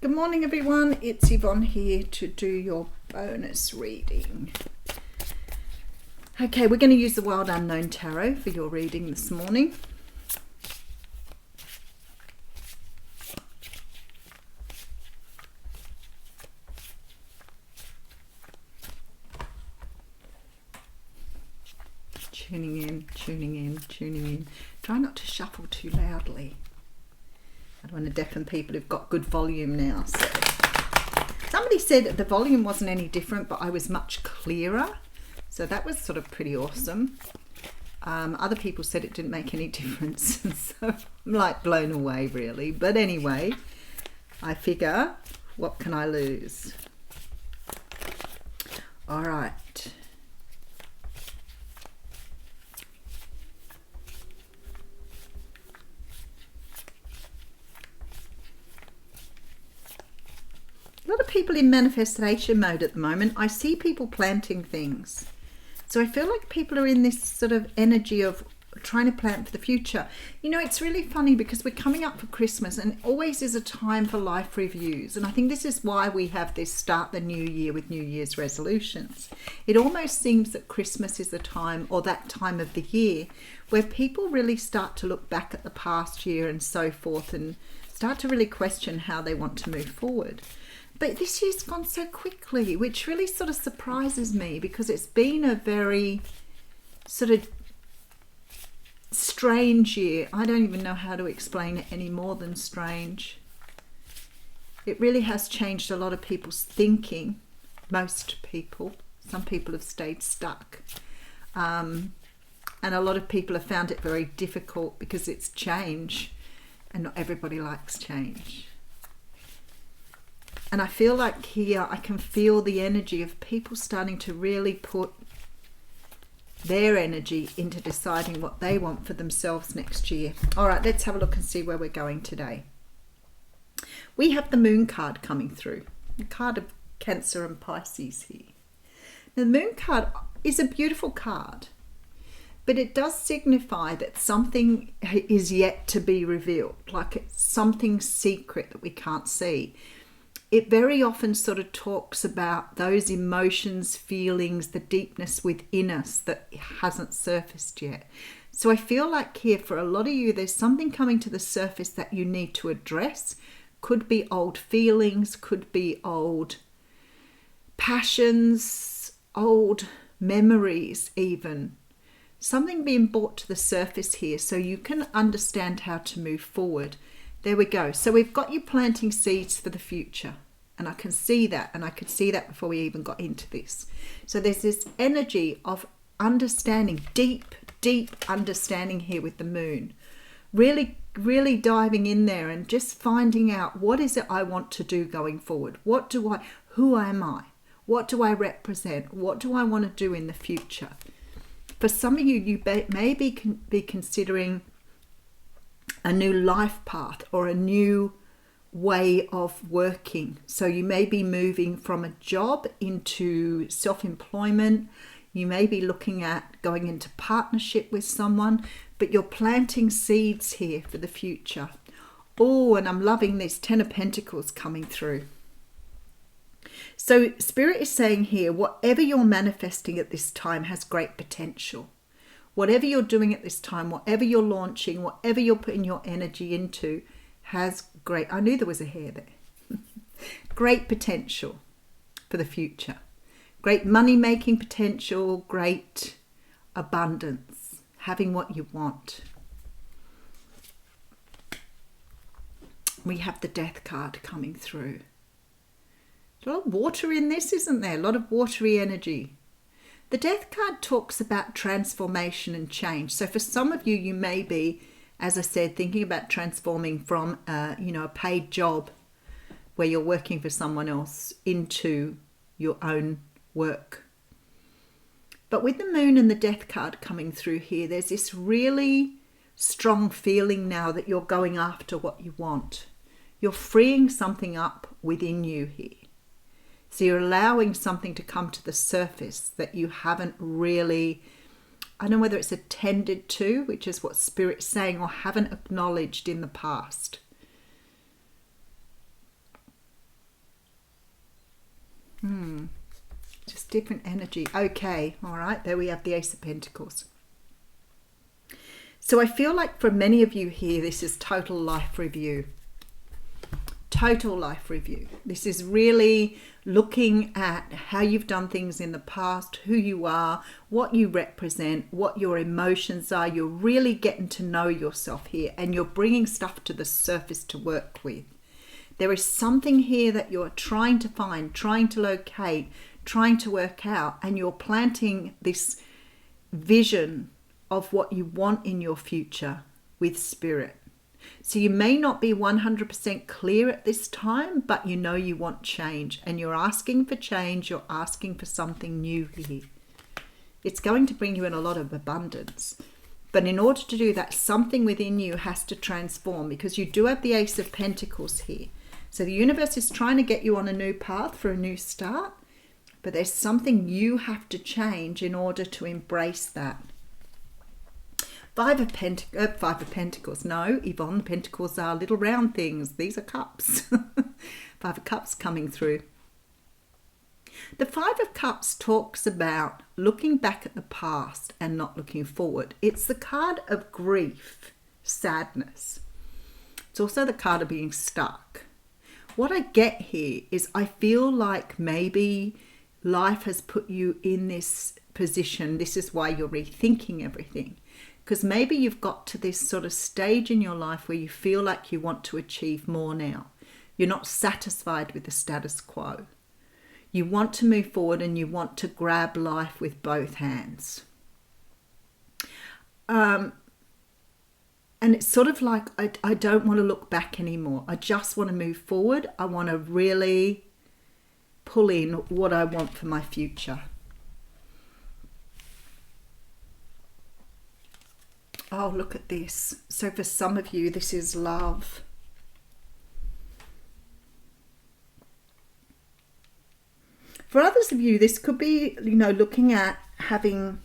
Good morning everyone, it's Yvonne here to do your bonus reading. Okay, we're going to use the Wild Unknown Tarot for your reading this morning. Tuning in, tuning in, tuning in. Try not to shuffle too loudly. I don't want to deafen people who've got good volume now. So somebody said that the volume wasn't any different, but I was much clearer. So that was sort of pretty awesome. Other people said it didn't make any difference. So I'm like blown away really. But anyway, I figure, what can I lose? All right. A lot of people in manifestation mode at the moment. I see people planting things. So I feel like people are in this sort of energy of trying to plant for the future. You know, it's really funny because we're coming up for Christmas and always is a time for life reviews. And I think this is why we have this start the new year with New Year's resolutions. It almost seems that Christmas is the time, or that time of the year, where people really start to look back at the past year and so forth and start to really question how they want to move forward. But this year's gone so quickly, which really sort of surprises me because it's been a very sort of strange year. I don't even know how to explain it any more than strange. It really has changed a lot of people's thinking, most people. Some people have stayed stuck. And a lot of people have found it very difficult because it's change and not everybody likes change. And I feel like here I can feel the energy of people starting to really put their energy into deciding what they want for themselves next year. All right, let's have a look and see where we're going today. We have the Moon card coming through, the card of Cancer and Pisces here. Now, the Moon card is a beautiful card, but it does signify that something is yet to be revealed, like it's something secret that we can't see. It very often sort of talks about those emotions, feelings, the deepness within us that hasn't surfaced yet. So I feel like here for a lot of you, there's something coming to the surface that you need to address. Could be old feelings, could be old passions, old memories even. Something being brought to the surface here so you can understand how to move forward. There we go. So we've got you planting seeds for the future. And I can see that. And I could see that before we even got into this. So there's this energy of understanding, deep, deep understanding here with the Moon. Really, really diving in there and just finding out what is it I want to do going forward. Who am I? What do I represent? What do I want to do in the future? For some of you, you may be considering a new life path or a new way of working. So you may be moving from a job into self-employment. You may be looking at going into partnership with someone, but you're planting seeds here for the future. Oh, and I'm loving this Ten of Pentacles coming through. So Spirit is saying here, whatever you're manifesting at this time has great potential. Whatever you're doing at this time, whatever you're launching, whatever you're putting your energy into has great, I knew there was a hair there, great potential for the future. Great money-making potential, great abundance, having what you want. We have the Death card coming through. A lot of water in this, isn't there? A lot of watery energy. The Death card talks about transformation and change. So for some of you, you may be, as I said, thinking about transforming from a paid job where you're working for someone else into your own work. But with the Moon and the Death card coming through here, there's this really strong feeling now that you're going after what you want. You're freeing something up within you here. So you're allowing something to come to the surface that you haven't really, I don't know whether it's attended to, which is what Spirit's saying, or haven't acknowledged in the past. different energy. Okay, all right, there we have the Ace of Pentacles. So I feel like for many of you here, this is total life review. Total life review. This is really looking at how you've done things in the past, who you are, what you represent, what your emotions are. You're really getting to know yourself here, and you're bringing stuff to the surface to work with. There is something here that you're trying to find, trying to locate, trying to work out, and you're planting this vision of what you want in your future with spirit. So you may not be 100% clear at this time, but you know you want change, and you're asking for change. You're asking for something new here. It's going to bring you in a lot of abundance. But in order to do that, something within you has to transform, because you do have the Ace of Pentacles here. So the universe is trying to get you on a new path for a new start, but there's something you have to change in order to embrace that. Five of Pentacles. No, Yvonne, Pentacles are little round things. These are cups. Five of Cups coming through. The Five of Cups talks about looking back at the past and not looking forward. It's the card of grief, sadness. It's also the card of being stuck. What I get here is I feel like maybe life has put you in this position. This is why you're rethinking everything. Because maybe you've got to this sort of stage in your life where you feel like you want to achieve more now. You're not satisfied with the status quo. You want to move forward, and you want to grab life with both hands. And it's sort of like, I don't want to look back anymore. I just want to move forward. I want to really pull in what I want for my future. Oh, look at this. So for some of you, this is love. For others of you, this could be, looking at having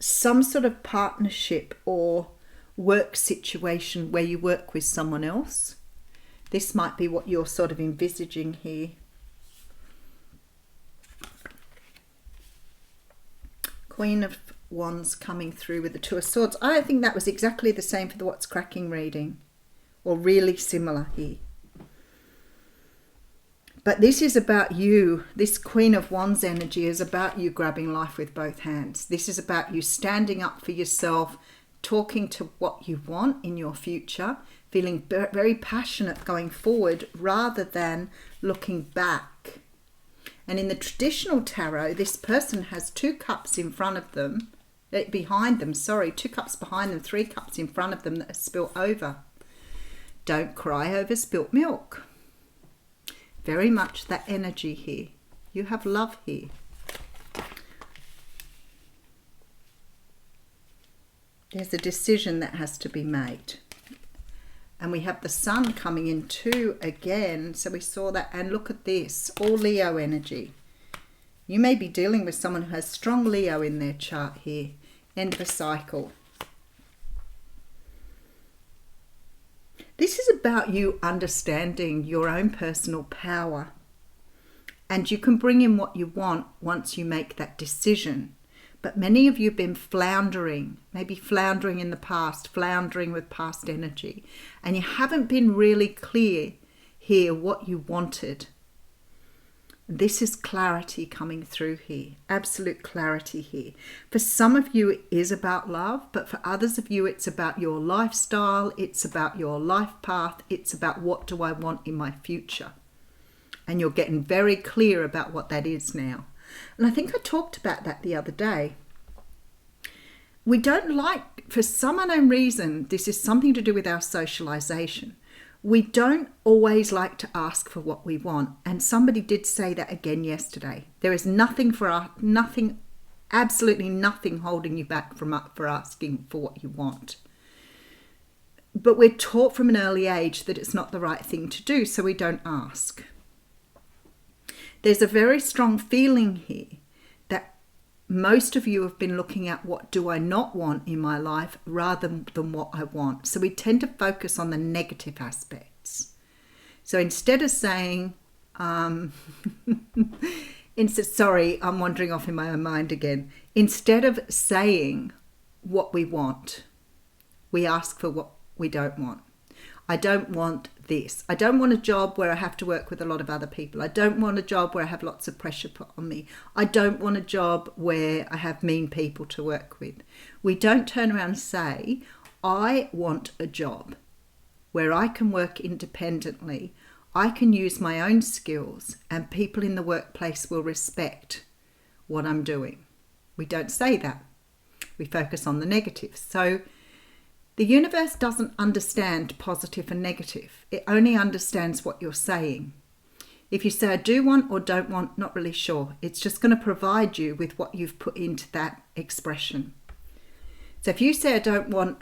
some sort of partnership or work situation where you work with someone else. This might be what you're sort of envisaging here. Queen of Wands coming through with the Two of Swords. I think that was exactly the same for the What's Cracking reading, or really similar here. But this is about you. This Queen of Wands energy is about you grabbing life with both hands. This is about you standing up for yourself, talking to what you want in your future, feeling very passionate going forward rather than looking back. And in the traditional tarot, this person has two cups in front of them, behind them, two cups behind them, 3 cups in front of them that are spilt over. Don't cry over spilt milk. Very much that energy here. You have love here. There's a decision that has to be made. And we have the Sun coming in too again. So we saw that. And look at this, all Leo energy. You may be dealing with someone who has strong Leo in their chart here. End of a cycle. This is about you understanding your own personal power. And you can bring in what you want once you make that decision. But many of you have been floundering, maybe floundering in the past, floundering with past energy. And you haven't been really clear here what you wanted. This is clarity coming through here, absolute clarity here. For some of you, it is about love, but for others of you, it's about your lifestyle, it's about your life path, it's about what do I want in my future. And you're getting very clear about what that is now. And I think I talked about that the other day. We don't like, for some unknown reason, this is something to do with our socialization. We don't always like to ask for what we want. And somebody did say that again yesterday. There is nothing absolutely nothing holding you back for asking for what you want. But we're taught from an early age that it's not the right thing to do, so we don't ask. There's a very strong feeling here that most of you have been looking at what do I not want in my life rather than what I want. So we tend to focus on the negative aspects. So instead of saying, Sorry, I'm wandering off in my own mind again. Instead of saying what we want, we ask for what we don't want. I don't want this. I don't want a job where I have to work with a lot of other people. I don't want a job where I have lots of pressure put on me. I don't want a job where I have mean people to work with. We don't turn around and say, I want a job where I can work independently. I can use my own skills and people in the workplace will respect what I'm doing. We don't say that. We focus on the negatives. So the universe doesn't understand positive and negative. It only understands what you're saying. If you say, I do want or don't want, not really sure. It's just going to provide you with what you've put into that expression. So if you say, I don't want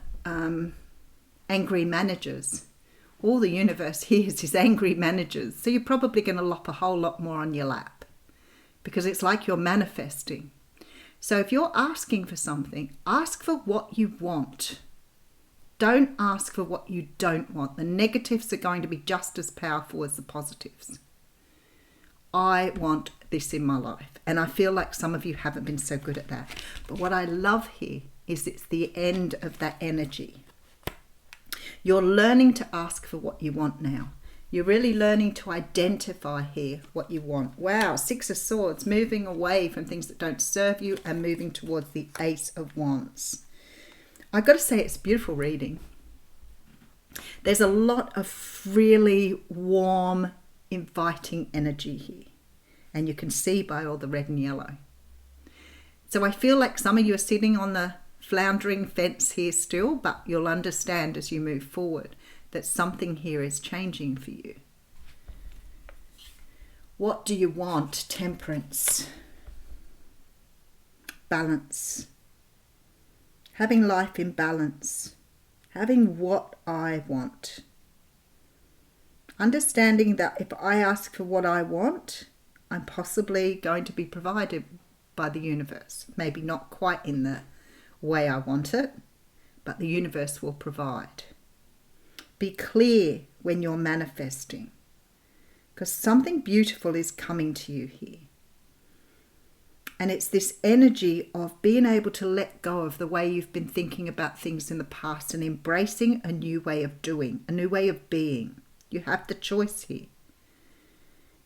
angry managers, all the universe hears is angry managers. So you're probably going to lop a whole lot more on your lap because it's like you're manifesting. So if you're asking for something, ask for what you want. Don't ask for what you don't want. The negatives are going to be just as powerful as the positives. I want this in my life. And I feel like some of you haven't been so good at that. But what I love here is it's the end of that energy. You're learning to ask for what you want now. You're really learning to identify here what you want. Wow, Six of Swords, moving away from things that don't serve you and moving towards the Ace of Wands. I've got to say it's beautiful reading. There's a lot of really warm, inviting energy here. And you can see by all the red and yellow. So I feel like some of you are sitting on the floundering fence here still, but you'll understand as you move forward that something here is changing for you. What do you want? Temperance. Balance. Having life in balance. Having what I want. Understanding that if I ask for what I want, I'm possibly going to be provided by the universe. Maybe not quite in the way I want it, but the universe will provide. Be clear when you're manifesting, because something beautiful is coming to you here. And it's this energy of being able to let go of the way you've been thinking about things in the past and embracing a new way of doing, a new way of being. You have the choice here.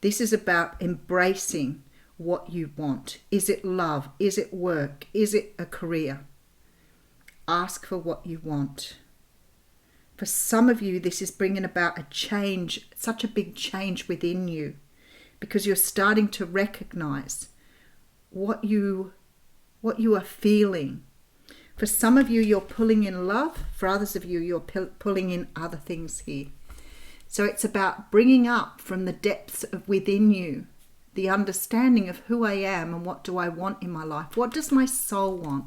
This is about embracing what you want. Is it love? Is it work? Is it a career? Ask for what you want. For some of you, this is bringing about a change, such a big change within you, because you're starting to recognize what you are feeling. For some of you, you're pulling in love. For others of you, you're pulling in other things here. So it's about bringing up from the depths of within you the understanding of who I am and what do I want in my life. What does my soul want?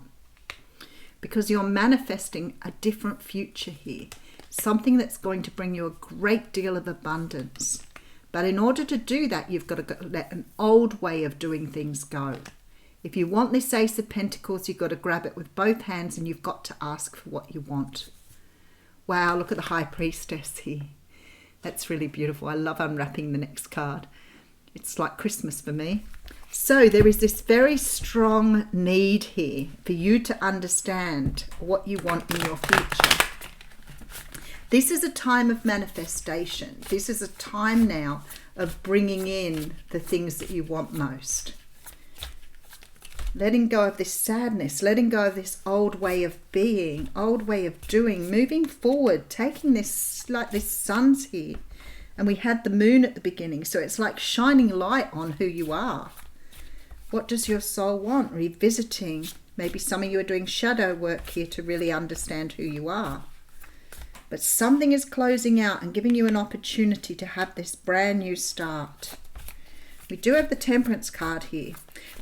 Because you're manifesting a different future here. Something that's going to bring you a great deal of abundance. But in order to do that, you've got to let an old way of doing things go. If you want this Ace of Pentacles, you've got to grab it with both hands and you've got to ask for what you want. Wow, look at the High Priestess here. That's really beautiful. I love unwrapping the next card. It's like Christmas for me. So there is this very strong need here for you to understand what you want in your future. This is a time of manifestation. This is a time now of bringing in the things that you want most. Letting go of this sadness, letting go of this old way of being, old way of doing, moving forward, taking this, like this sun's here. And we had the moon at the beginning, so it's like shining light on who you are. What does your soul want? Revisiting. Maybe some of you are doing shadow work here to really understand who you are. But something is closing out and giving you an opportunity to have this brand new start. We do have the Temperance card here.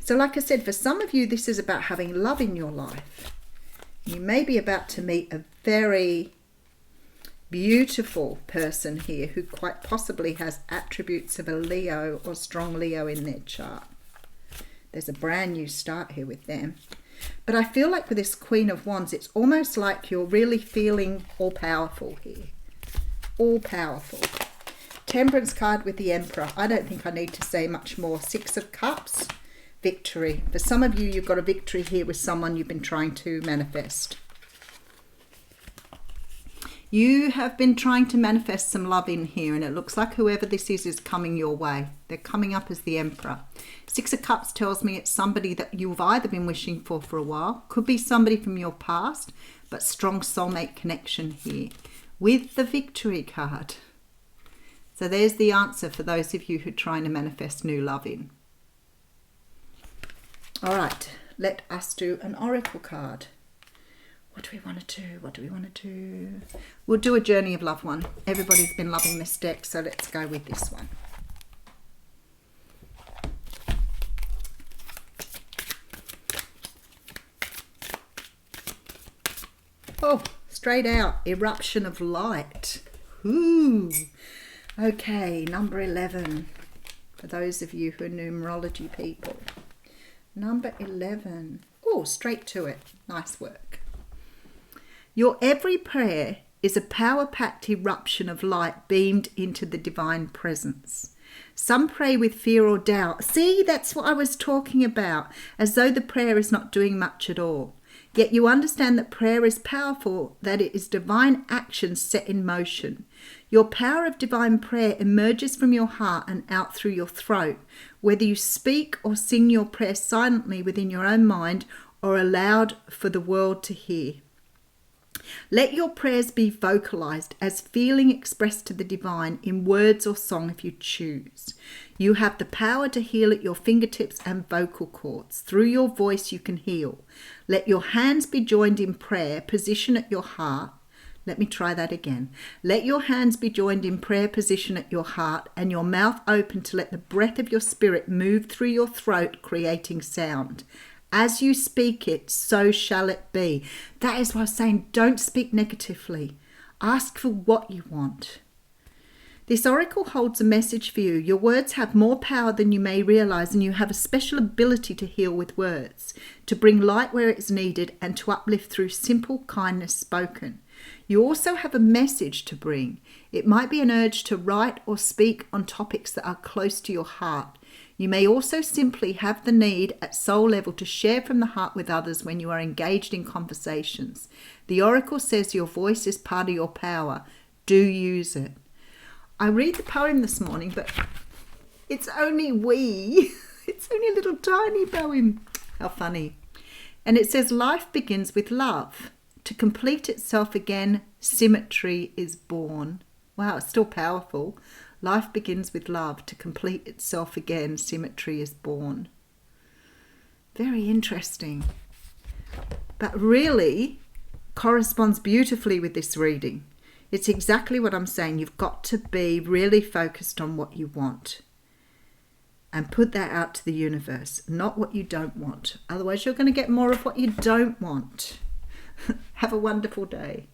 So like I said, for some of you, this is about having love in your life. You may be about to meet a very beautiful person here who quite possibly has attributes of a Leo or strong Leo in their chart. There's a brand new start here with them. But I feel like with this Queen of Wands, it's almost like you're really feeling all-powerful here. All-powerful. Temperance card with the Emperor. I don't think I need to say much more. 6 of Cups, victory. For some of you, you've got a victory here with someone you've been trying to manifest. You have been trying to manifest some love in here, and it looks like whoever this is coming your way. They're coming up as the Emperor. 6 of Cups tells me it's somebody that you've either been wishing for a while, could be somebody from your past, but strong soulmate connection here with the victory card. So there's the answer for those of you who are trying to manifest new love in. All right, let us do an oracle card. What do we want to do? What do we want to do? We'll do a Journey of Love one. Everybody's been loving this deck, so let's go with this one. Oh, straight out, eruption of light. Ooh. Okay, number 11. For those of you who are numerology people. Number 11. Oh, straight to it. Nice work. Your every prayer is a power-packed eruption of light beamed into the divine presence. Some pray with fear or doubt. See, that's what I was talking about, as though the prayer is not doing much at all. Yet you understand that prayer is powerful, that it is divine action set in motion. Your power of divine prayer emerges from your heart and out through your throat, whether you speak or sing your prayer silently within your own mind or aloud for the world to hear. Let your prayers be vocalized as feeling expressed to the divine in words or song if you choose. You have the power to heal at your fingertips and vocal cords. Through your voice you can heal. Let your hands be joined in prayer, position at your heart. Let me try that again. Let your hands be joined in prayer position at your heart and your mouth open to let the breath of your spirit move through your throat, creating sound. As you speak it, so shall it be. That is why I was saying, don't speak negatively. Ask for what you want. This oracle holds a message for you. Your words have more power than you may realize, and you have a special ability to heal with words, to bring light where it is needed, and to uplift through simple kindness spoken. You also have a message to bring. It might be an urge to write or speak on topics that are close to your heart. You may also simply have the need at soul level to share from the heart with others when you are engaged in conversations. The oracle says your voice is part of your power. Do use it. I read the poem this morning, but it's only wee. It's only a little tiny poem. How funny. And it says, life begins with love. To complete itself again, symmetry is born. Wow, it's still powerful. Life begins with love. To complete itself again, symmetry is born. Very interesting. But really corresponds beautifully with this reading. It's exactly what I'm saying. You've got to be really focused on what you want and put that out to the universe, not what you don't want. Otherwise, you're going to get more of what you don't want. Have a wonderful day.